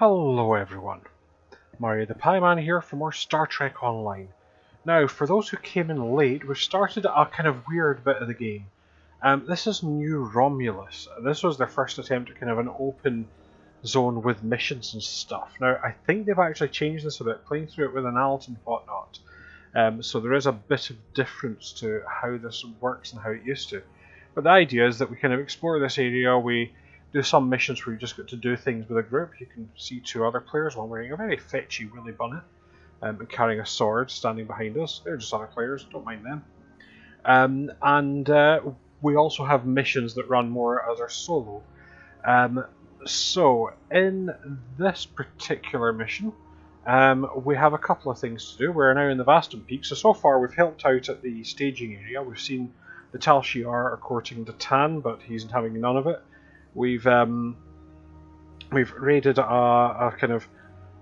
Hello everyone, Mario the Pie Man here for more Star Trek Online. Now, for those who came in late, we've started a kind of weird bit of the game. This is New Romulus. This was their first attempt at kind of an open zone with missions and stuff. Now, I think they've actually changed this a bit, playing through it with an alt and whatnot. So there is a bit of difference to how this works and how it used to. But the idea is that we kind of explore this area, we do some missions where you just get to do things with a group. You can see two other players, one wearing a very fetchy Willy Bonnet and carrying a sword standing behind us. They're just other players, don't mind them. We also have missions that run more as our solo. So in this particular mission, we have a couple of things to do. We're now in the Vastam Peak, so far we've helped out at the staging area. We've seen the Tal Shiar are courting the Tan, but he's having none of it. We've raided a kind of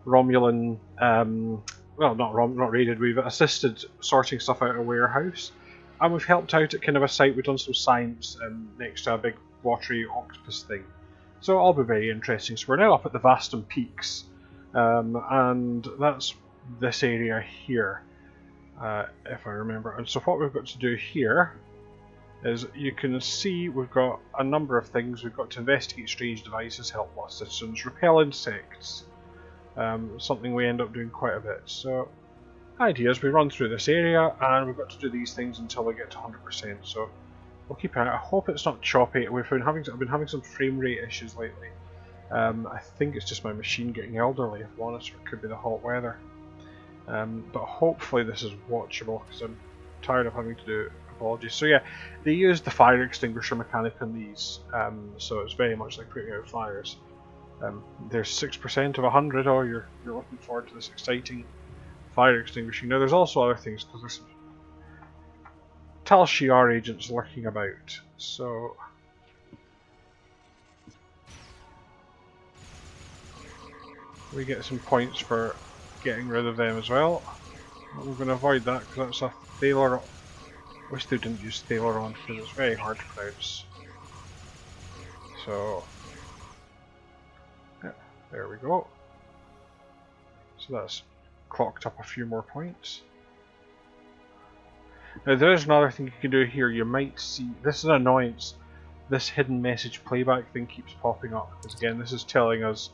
Romulan, well, not raided. We've assisted sorting stuff out of a warehouse, and we've helped out at kind of a site. We've done some science next to a big watery octopus thing. So it'll all be very interesting. So we're now up at the Vastam Peaks, and that's this area here, if I remember. And so what we've got to do here is you can see we've got a number of things. We've got to investigate strange devices, help lost citizens, repel insects, something we end up doing quite a bit. So the idea is we run through this area and we've got to do these things until we get to 100%. So we'll keep an eye. I hope it's not choppy. I've been having some frame rate issues lately. I think it's just my machine getting elderly, if I'm honest, or it could be the hot weather. But hopefully this is watchable because I'm tired of having to do it. Apologies. So yeah, they use the fire extinguisher mechanic on these, so it's very much like putting out fires. There's 6% of 100. Oh, you're looking forward to this exciting fire extinguishing. Now there's also other things because there's some Tal Shiar agents lurking about. So we get some points for getting rid of them as well. We're going to avoid that because that's a Thaler. I wish they didn't use Thaleron because it's very hard to pronounce. So, yeah, there we go. So that's clocked up a few more points. Now there is another thing you can do here. You might see, this is an annoyance, this hidden message playback thing keeps popping up. Because again, this is telling us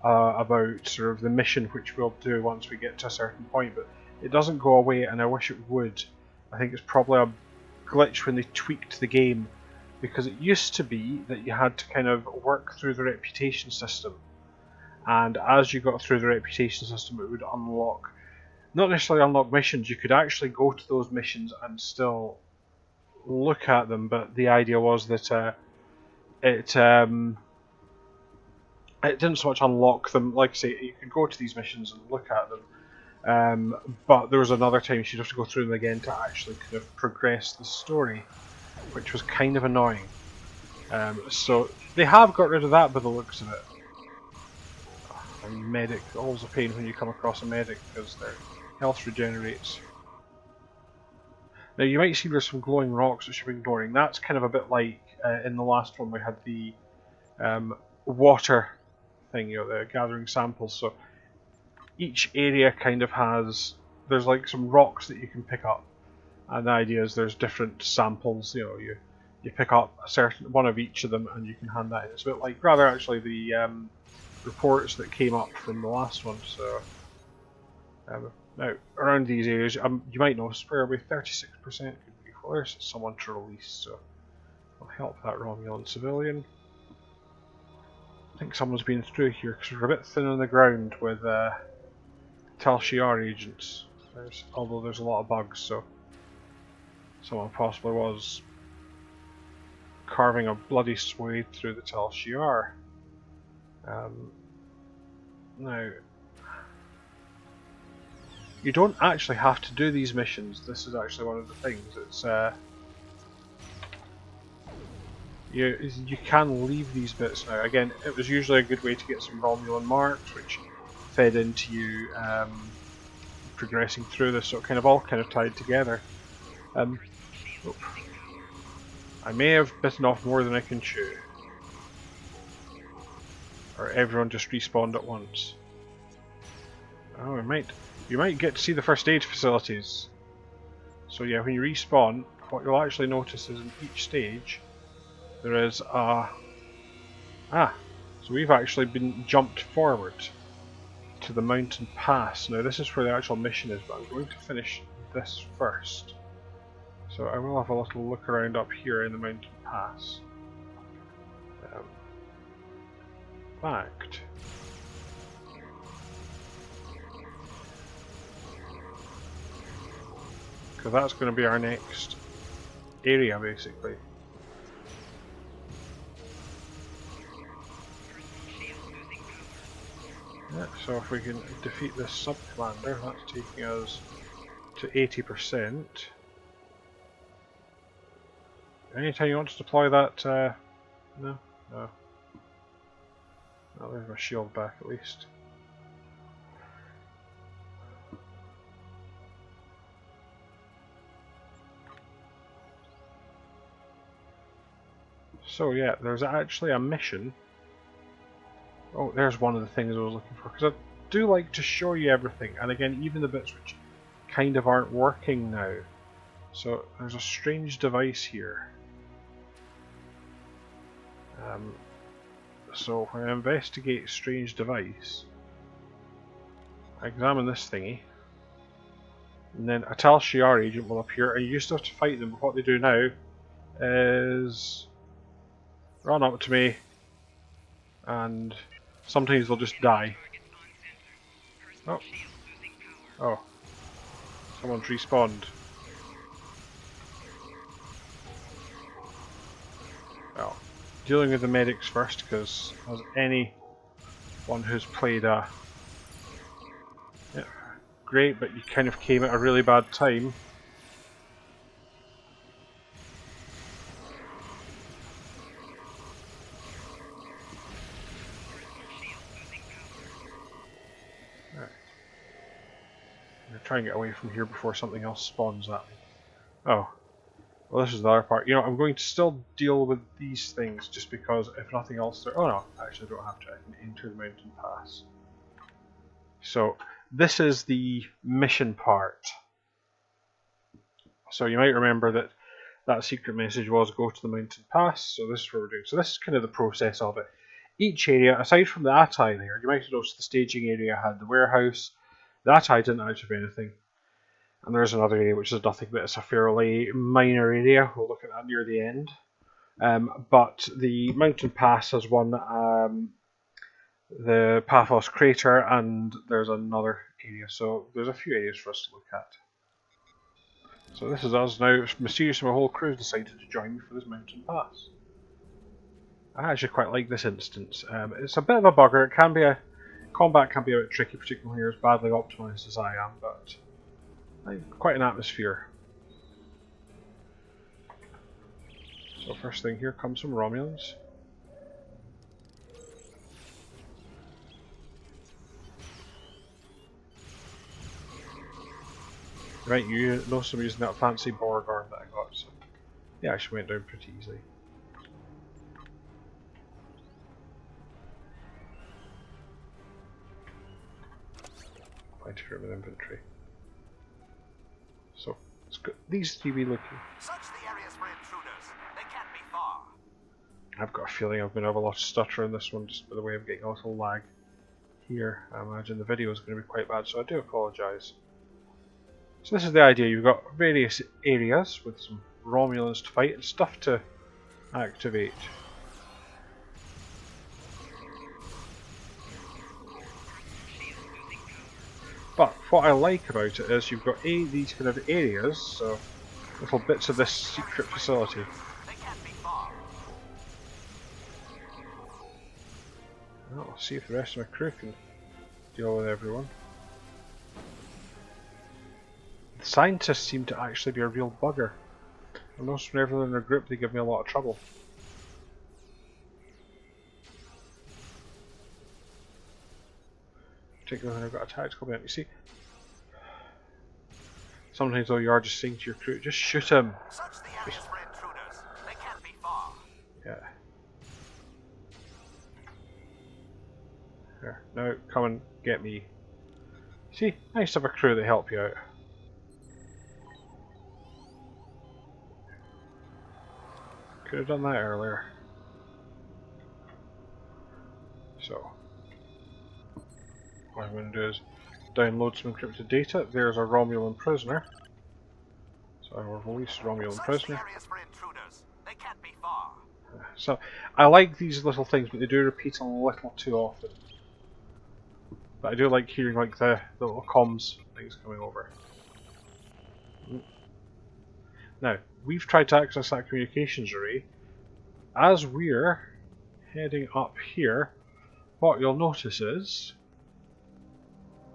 about sort of the mission which we'll do once we get to a certain point. But it doesn't go away, and I wish it would. I think it's probably a glitch when they tweaked the game, because it used to be that you had to kind of work through the reputation system, and as you got through the reputation system it would unlock, not necessarily unlock missions, you could actually go to those missions and still look at them, but the idea was that it didn't so much unlock them. Like I say, you could go to these missions and look at them, but there was another time you'd have to go through them again to actually kind of progress the story, which was kind of annoying. So they have got rid of that by the looks of it. And medic, always a pain when you come across a medic because their health regenerates. Now you might see there's some glowing rocks which I'm ignoring. That's kind of a bit like in the last one we had the water thing, the gathering samples. So each area kind of has, there's like some rocks that you can pick up, and the idea is there's different samples. You pick up a certain one of each of them and you can hand that in. It's a bit like rather actually the reports that came up from the last one. So now around these areas, you might notice where we're 36% could be full. There's someone to release, so I'll help that Romulan civilian. I think someone's been through here because we're a bit thin on the ground with Tal Shiar agents. Although there's a lot of bugs, so someone possibly was carving a bloody swathe through the Tal Shiar. Now, you don't actually have to do these missions. This is actually one of the things. It's you can leave these bits now. Again, it was usually a good way to get some Romulan marks, which fed into you progressing through this, so it kind of all tied together. I may have bitten off more than I can chew. Or everyone just respawned at once? Oh, you might get to see the first aid facilities. So yeah, when you respawn, what you'll actually notice is in each stage there is a... so we've actually been jumped forward to the mountain pass. Now this is where the actual mission is, but I'm going to finish this first. So I will have a little look around up here in the mountain pass. Fact. Because that's going to be our next area, basically. Yeah, so if we can defeat this sub-commander, that's taking us to 80%. Anytime you want to deploy that, no? No. Oh, there's my shield back at least. So yeah, there's actually a mission. Oh, there's one of the things I was looking for, because I do like to show you everything, and again, even the bits which kind of aren't working now. So there's a strange device here. So when I investigate strange device, I examine this thingy, and then a Tal Shiar agent will appear, and you used to have to fight them, but what they do now is run up to me, and sometimes they'll just die. Oh, someone's respawned. Well, dealing with the medics first, because as anyone who's played a... Yeah, great, but you kind of came at a really bad time. Right. I'm going to try and get away from here before something else spawns at me. Oh. Well, this is the other part. You know, I'm going to still deal with these things just because, if nothing else, oh no, actually I don't have to. I can enter the mountain pass. So, this is the mission part. So you might remember that that secret message was go to the mountain pass, so this is what we're doing. So this is kind of the process of it. Each area, aside from the Atai there, you might have noticed the staging area had the warehouse. The Atai didn't actually have anything. And there's another area which is nothing, but it's a fairly minor area. We'll look at that near the end. But the mountain pass has one, the Paphos crater, and there's another area. So there's a few areas for us to look at. So this is us now. Mysteriously, my whole crew decided to join me for this mountain pass. I actually quite like this instance. It's a bit of a bugger. It can be combat can be a bit tricky, particularly as badly optimized as I am, but quite an atmosphere. So first thing, here comes some Romulans. Right, you notice I'm using that fancy Borg arm that I got, so yeah, actually went down pretty easily. Plenty of room in inventory. So it's got these three wee looking. Search the areas for intruders. They can't be far. I've got a feeling I'm going to have a lot of stutter in this one just by the way I'm getting a little lag here. I imagine the video is going to be quite bad, so I do apologise. So this is the idea. You've got various areas with some Romulans to fight and stuff to activate. But what I like about it is you've got these kind of areas, so little bits of this secret facility. They can't be far. Well, I'll see if the rest of my crew can deal with everyone. The scientists seem to actually be a real bugger. I notice whenever they're in a group they give me a lot of trouble. Particularly when I've got a tactical bent. You see, sometimes though you are just saying to your crew, just shoot him. Search the areas for intruders. They can't be far. Yeah. There. Now, come and get me. See, nice to have a crew that help you out. Could have done that earlier. So, what I'm going to do is download some encrypted data. There's a Romulan prisoner. So I will release Romulan Search prisoner. the areas for intruders. They can't be far. So, I like these little things, but they do repeat a little too often. But I do like hearing like the little comms things coming over. Now, we've tried to access that communications array. As we're heading up here, what you'll notice is...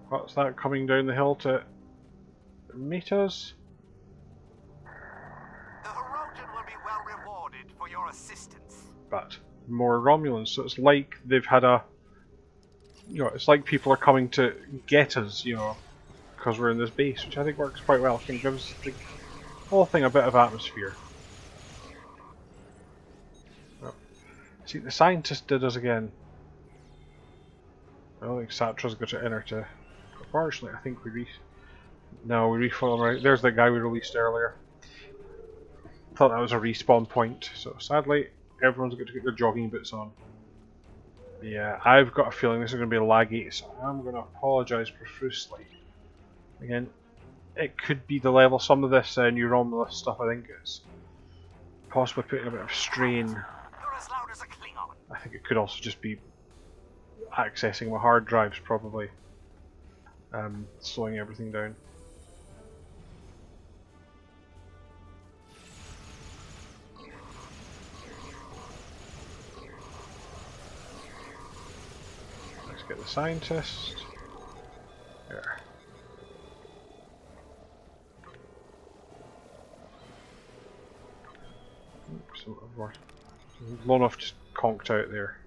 What's that coming down the hill to meet us? The Herodian will be well rewarded for your assistance. But more Romulans, so it's like they've had a... You know, it's like people are coming to get us, you know, because we're in this base, which I think works quite well. It gives the whole thing a bit of atmosphere. Oh. See, the scientist did us again. I don't think Satra's got to enter to... Unfortunately, I think we refill him right. There's the guy we released earlier. Thought that was a respawn point, so sadly, everyone's got to get their jogging boots on. Yeah, I've got a feeling this is going to be laggy, so I'm going to apologise profusely. Again, it could be the level. Some of this new Romulus stuff, I think, is possibly putting a bit of strain. You're as loud as a Klingon. I think it could also just be accessing my hard drives, probably. Slowing everything down. Let's get the scientist. There. Oops, Lonoff just conked out there.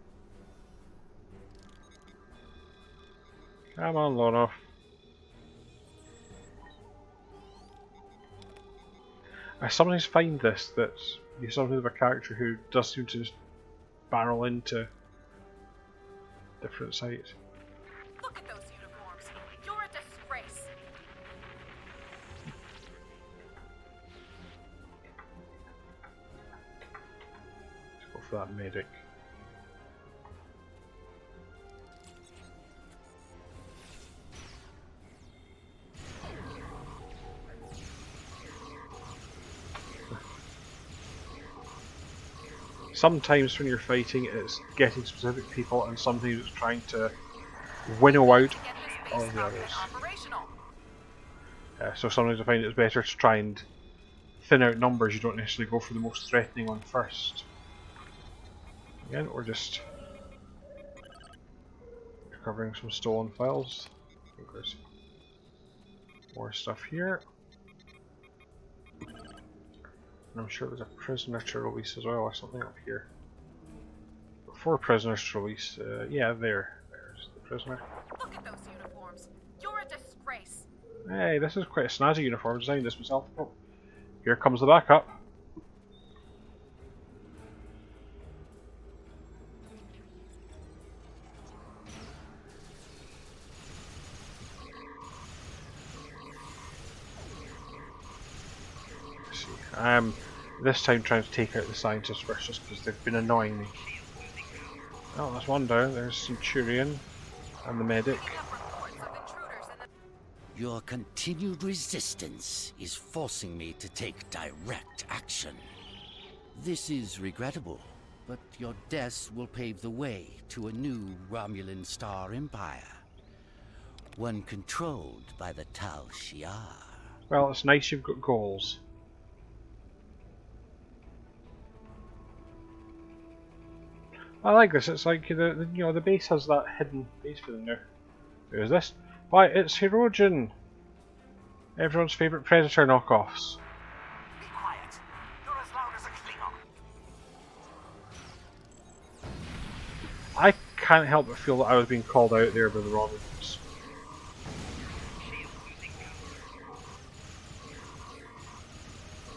Come on, Lonoff. I sometimes find this, that you sometimes have a character who does seem to just barrel into different sites. Look at those uniforms. You're a disgrace. Let's go for that medic. Sometimes when you're fighting, it's getting specific people, and sometimes it's trying to winnow out all the others. So sometimes I find it's better to try and thin out numbers. You don't necessarily go for the most threatening one first. Again, we're just recovering some stolen files. I think there's more stuff here. And I'm sure there's a prisoner to release as well, or something up here. 4 prisoners to release. Yeah, there's the prisoner. Look at those uniforms. You're a disgrace. Hey, this is quite a snazzy uniform. I designed this myself. Oh, here comes the backup. Let's see. This time trying to take out the scientists first, just because they've been annoying me. Oh, there's one down. There's Centurion and the medic. Your continued resistance is forcing me to take direct action. This is regrettable, but your deaths will pave the way to a new Romulan star empire. One controlled by the Tal Shiar. Well, it's nice you've got goals. I like this. It's like the base has that hidden base for them now. Who is this? Why, it's Herodian. Everyone's favourite Predator knockoffs. Be quiet. You're as loud as a Klingon. I can't help but feel that I was being called out there by the Romulans.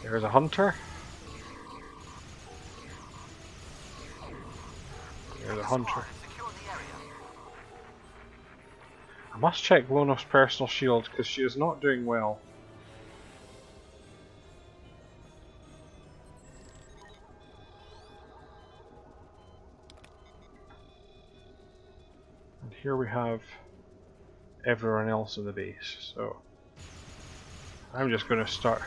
There's a hunter. There's a hunter. Secure the area. I must check Lonoff's personal shield because she is not doing well. And here we have everyone else in the base, so I'm just going to start,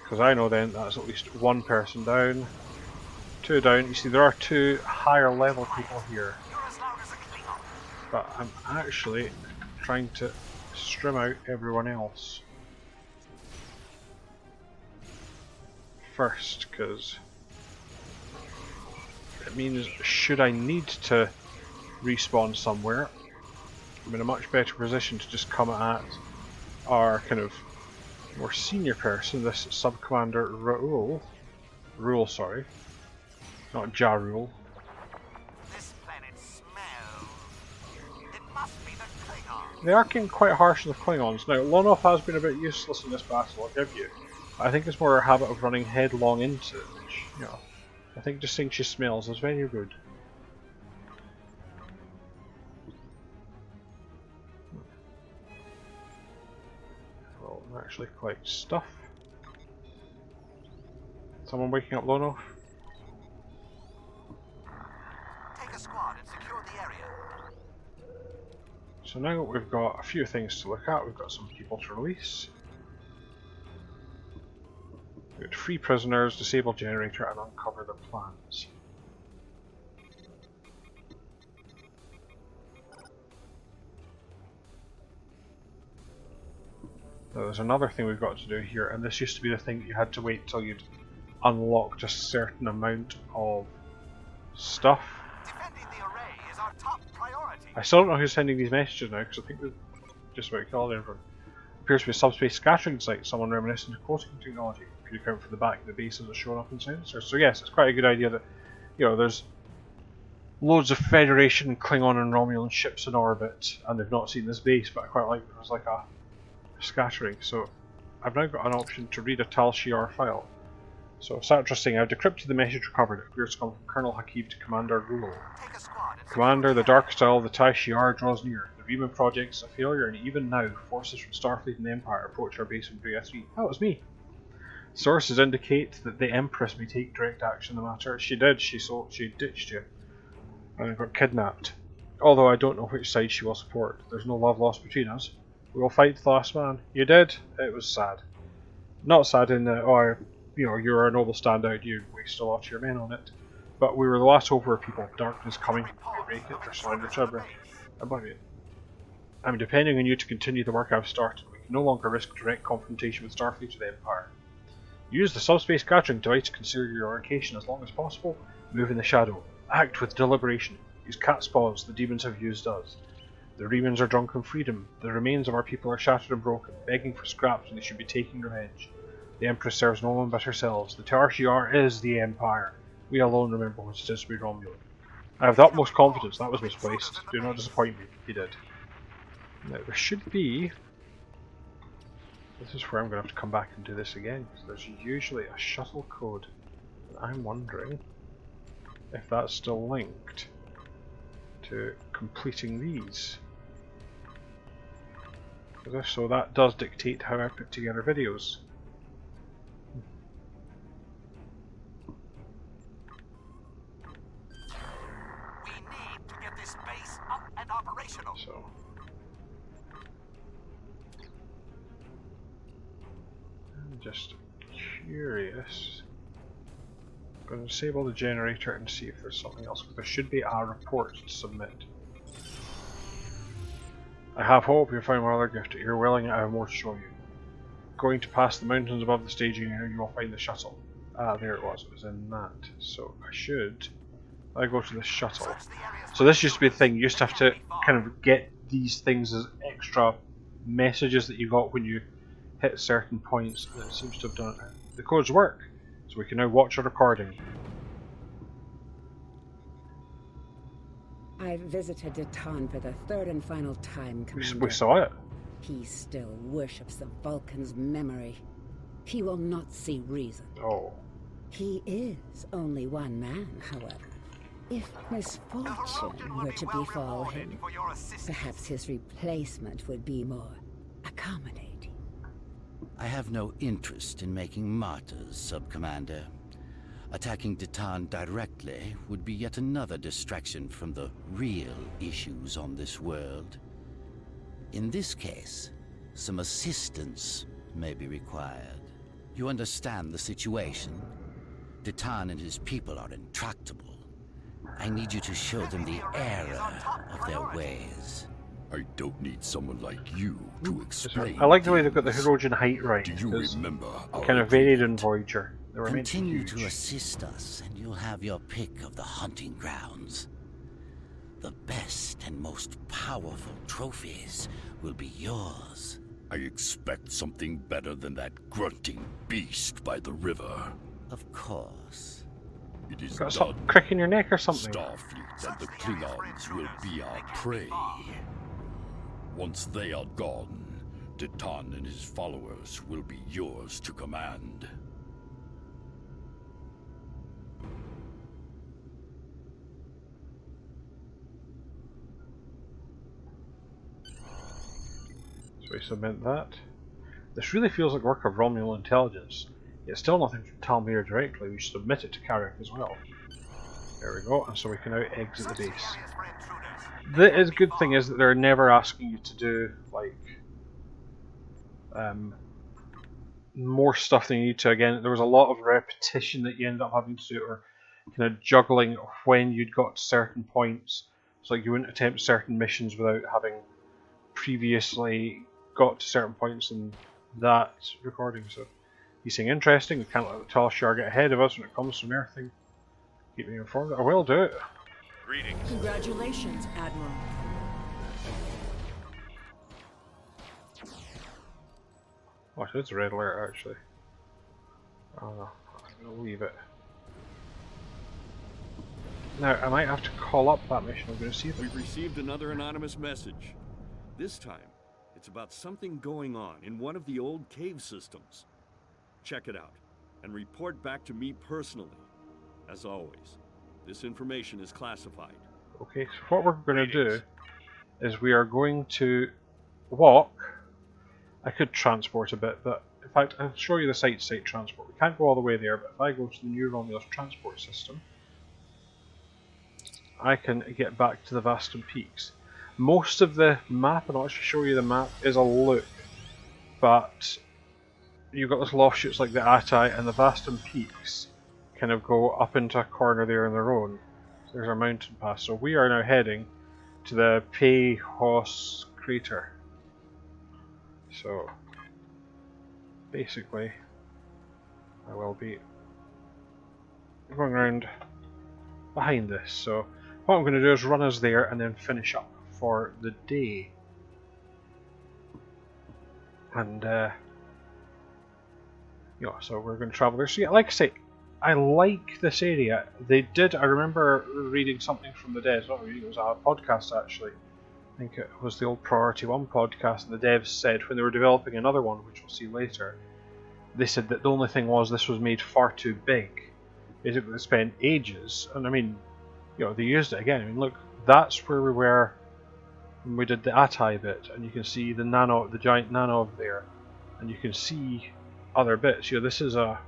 because I know then that's at least one person down, two down. You see there are two higher level people here, but I'm actually trying to strim out everyone else first, because it means should I need to respawn somewhere, I'm in a much better position to just come at our kind of more senior person, this Sub-Commander Rule, sorry, not Ja Rule. This planet smells. It must be the Klingons. They are getting quite harsh on the Klingons. Now, Lonoff has been a bit useless in this battle, I'll give you. I think it's more a habit of running headlong into it, which, you know, I think just saying she smells is very rude. Well, I'm actually quite stuff. Someone waking up Lonoff? Take a squad and secure the area. So now we've got a few things to look at. We've got some people to release. We've got free prisoners, disable generator, and uncover the plans. Now there's another thing we've got to do here, and this used to be the thing that you had to wait till you'd unlocked a certain amount of stuff. Defending the array is our top priority. I still don't know who's sending these messages now, because I think we've just about killed everyone. Appears to be a subspace scattering site, someone reminiscent of quoting technology. If you account for the back of the base as it's shown up in sensors. So yes, it's quite a good idea that, you know, there's loads of Federation, Klingon and Romulan ships in orbit, and they've not seen this base, but I quite like there was like a scattering. So I've now got an option to read a Tal Shiar file. So Satra's saying, I've decrypted the message recovered. It appears to come from Colonel Hakib to Commander Rule. Take a squad and Commander, the dark style of the Tai Shiar draws near. The Riemann project is a failure, and even now, forces from Starfleet and the Empire approach our base from Brea 3. That was me. Sources indicate that the Empress may take direct action in the matter. She did. She ditched you and got kidnapped. Although I don't know which side she will support. There's no love lost between us. We will fight to the last man. You did. It was sad. Not sad in that, oh, you know, you're a noble standout. You wasted a lot of your men on it. But we were the last hope of people. Darkness coming. We break it. There's surrender to break. Above it. I'm depending on you to continue the work I've started. We can no longer risk direct confrontation with Starfleet or the Empire. Use the subspace scattering device to conceal your location as long as possible. Move in the shadow. Act with deliberation. Use cat's paws the demons have used us. The Remans are drunk on freedom. The remains of our people are shattered and broken, begging for scraps when they should be taking revenge. The Empress serves no one but herself. The Tar Shiar is the Empire. We alone remember what it is to be Romulan. I have the utmost confidence. That was misplaced. Do not disappoint me. He did. Now there should be... This is where I'm going to have to come back and do this again, because there's usually a shuttle code. I'm wondering if that's still linked to completing these. Because if so, that does dictate how I put together videos. we need to get this base up and operational. So I'm just curious. I'm going to disable the generator and see if there's something else, because there should be a report to submit. I have hope you find my other gift. If you're willing, I have more to show you. Going to pass the mountains above the staging area, you will find the shuttle. Ah, there it was in that. So I should... I go to the shuttle. So this used to be the thing, you used to have to kind of get these things as extra messages that you got when you hit certain points, and it seems to have done it. The codes work, so we can now watch a recording. I've visited Deton for the third and final time, Commander. We saw it. He still worships the Vulcan's memory. He will not see reason. Oh. He is only one man, however. If misfortune were to befall him, For your assistance. perhaps his replacement would be more accommodating. I have no interest in making martyrs, Sub-Commander. Attacking Titan directly would be yet another distraction from the real issues on this world. In this case, some assistance may be required. You understand the situation? Titan and his people are intractable. I need you to show them the error of their ways. I don't need someone like you to explain. I like the way they've got the Herodian height right. Do you remember our Kind of varied in agreement? Voyager. They were meant to be Continue huge. to assist us, and you'll have your pick of the hunting grounds. The best and most powerful trophies will be yours. I expect something better than that grunting beast by the river. Of course. It is Got done. something crick in your neck or something? Starfleet and the Klingons will be our prey. Once they are gone, Titan and his followers will be yours to command. So we submit that. This really feels like work of Romulan intelligence. Yet still nothing from Talmir directly. We should submit it to Carrick as well. There we go, and so we can now exit the base. Areas for intruders. The good thing is that they're never asking you to do like more stuff than you need to. Again, there was a lot of repetition that you end up having to do, or kind of juggling when you'd got to certain points. So like you wouldn't attempt certain missions without having previously got to certain points in that recording. So you seem interesting. We can't let the tall Shar get ahead of us when it comes to everything. Keep me informed. I will do it. Greetings. Congratulations, Admiral. Oh, it is a red alert actually. Oh no, I'll leave it. Now, I might have to call up that mission. I'm going to see if We've received another anonymous message. This time, it's about something going on in one of the old cave systems. Check it out, and report back to me personally. As always, this information is classified. Okay, so what we're going to do is we are going to walk. I could transport a bit, but in fact I'll show you the site-to-site transport. We can't go all the way there, but if I go to the new Romulus transport system, I can get back to the Vastam Peaks. Most of the map, and I'll actually show you the map, is a loop, but you've got little offshoots like the Atai and the Vastam Peaks kind of go up into a corner there on their own. So there's our mountain pass. So we are now heading to the Pehos crater. So basically I will be going around behind this. So what I'm going to do is run us there and then finish up for the day. And yeah, so we're going to travel there. So yeah, like I say, I like this area. They did, I remember reading something from the devs, not reading, it was a podcast actually. I think it was the old Priority 1 podcast, and the devs said when they were developing another one, which we'll see later, they said that the only thing was this was made far too big. Basically they spent ages, and I mean, you know, they used it again. I mean, look, that's where we were when we did the Atai bit, and you can see the nano, the giant nano over there, and you can see other bits. You know, this is a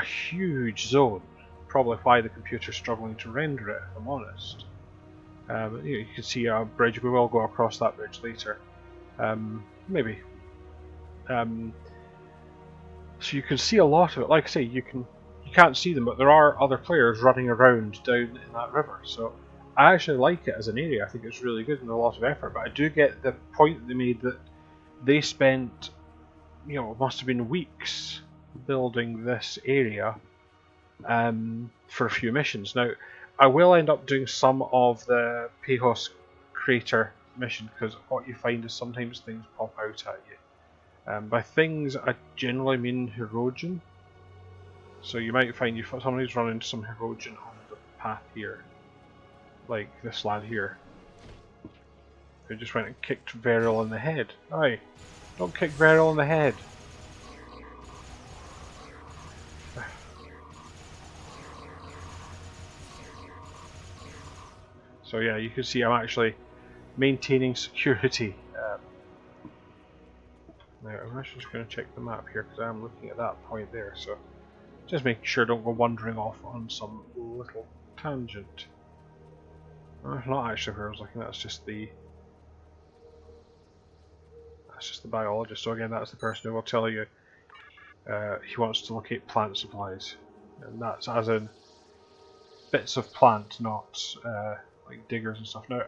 huge zone. Probably why the computer's struggling to render it, if I'm honest. You know, you can see a bridge. We will go across that bridge later. Maybe. So you can see a lot of it. Like I say, you can't see them, but there are other players running around down in that river. So I actually like it as an area. I think it's really good and a lot of effort. But I do get the point that they made that they spent, you know, it must have been weeks building this area for a few missions. Now, I will end up doing some of the Pehos crater mission, because what you find is sometimes things pop out at you. By things, I generally mean Herodian. So you might find somebody's run into some Herodian on the path here, like this lad here, who just went and kicked Veril in the head. Aye, don't kick Veril in the head. So yeah, you can see I'm actually maintaining security. Now I'm actually just going to check the map here because I'm looking at that point there, so just making sure I don't go wandering off on some little tangent. Not actually where I was looking, that's just the biologist. So again, that's the person who will tell you he wants to locate plant supplies, and that's as in bits of plant, not like diggers and stuff. Now,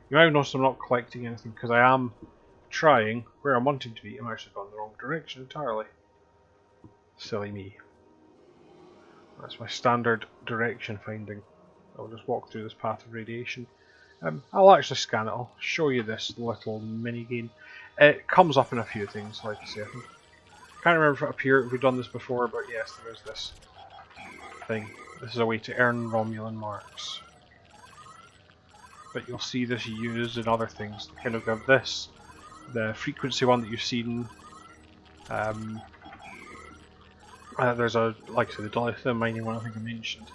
you might have noticed I'm not collecting anything because I am trying where I'm wanting to be. I'm actually going the wrong direction entirely. Silly me. That's my standard direction finding. I'll just walk through this path of radiation. I'll actually scan it. I'll show you this little mini game. It comes up in a few things, like I say. I can't remember if it appeared, if we've done this before, but yes, there is this thing. This is a way to earn Romulan marks. But you'll see this used in other things. They kind of have this, the frequency one that you've seen. There's a, like I said, the dilithium mining one I think I mentioned,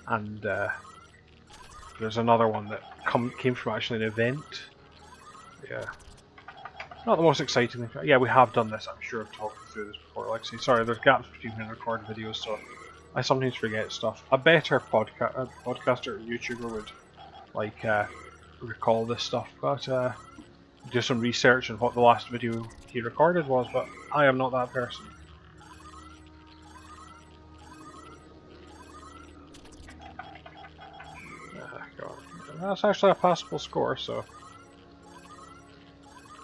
and there's another one that came from actually an event. Yeah. Not the most exciting thing. Yeah, we have done this. I'm sure I've talked through this before. Like I say, sorry, there's gaps between when I record videos, so I sometimes forget stuff. A better podcaster or YouTuber would like recall this stuff, but do some research on what the last video he recorded was. But I am not that person. God. That's actually a passable score, so.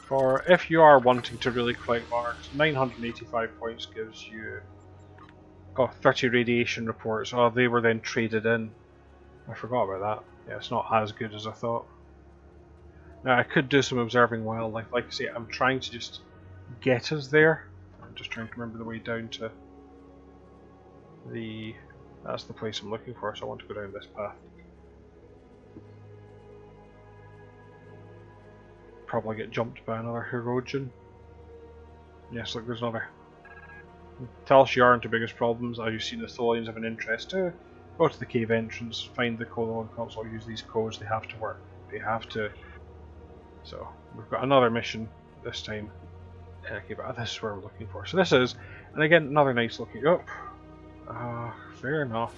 For if you are wanting to really collect marks, 985 points gives you 30 radiation reports. Oh, they were then traded in. I forgot about that. Yeah, it's not as good as I thought. Now I could do some observing wildlife. Like I say, I'm trying to just get us there. I'm just trying to remember the way down to the... That's the place I'm looking for, so I want to go down this path. Probably get jumped by another Herodian. Yes, look, there's another. Tell us you aren't the biggest problems. As you've seen, the Tholians have an interest too. Go to the cave entrance, find the colon console, use these codes. They have to work. They have to. So we've got another mission this time. Okay, but this is where we're looking for. So this is, and again, another nice looking. Oh, fair enough.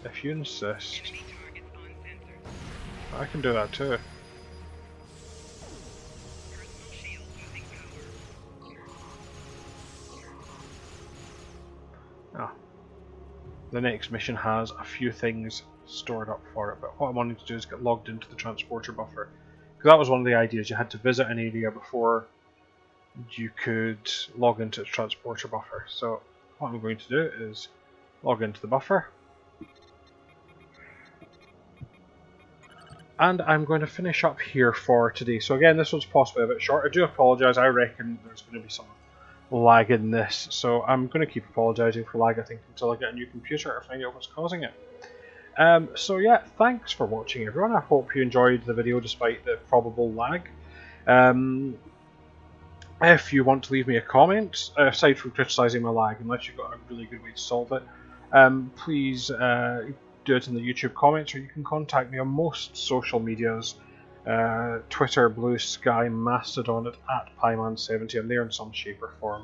If you insist, I can do that too. The next mission has a few things stored up for it, but what I wanted to do is get logged into the transporter buffer. Because that was one of the ideas, you had to visit an area before you could log into the transporter buffer. So what I'm going to do is log into the buffer. And I'm going to finish up here for today. So again, this one's possibly a bit short. I do apologise, I reckon there's going to be some lag in this, so I'm going to keep apologising for lag, I think, until I get a new computer or find out what's causing it. So yeah, thanks for watching everyone. I hope you enjoyed the video despite the probable lag. If you want to leave me a comment, aside from criticising my lag, unless you've got a really good way to solve it, please do it in the YouTube comments, or you can contact me on most social medias. Twitter, Blue Sky, Mastodon at Pyman70. I'm there in some shape or form.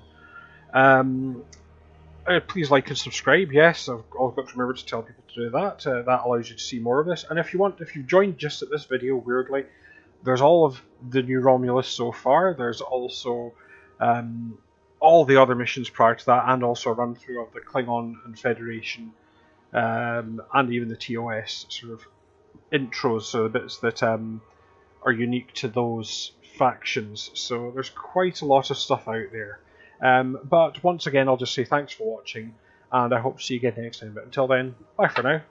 Please like and subscribe. Yes, I've got to remember to tell people to do that. That allows you to see more of this. And if you've joined just at this video, weirdly, there's all of the new Romulus so far. There's also all the other missions prior to that, and also a run through of the Klingon and Federation, and even the TOS sort of intros, so the bits that are unique to those factions. So there's quite a lot of stuff out there. But once again, I'll just say thanks for watching, and I hope to see you again next time. But until then, bye for now.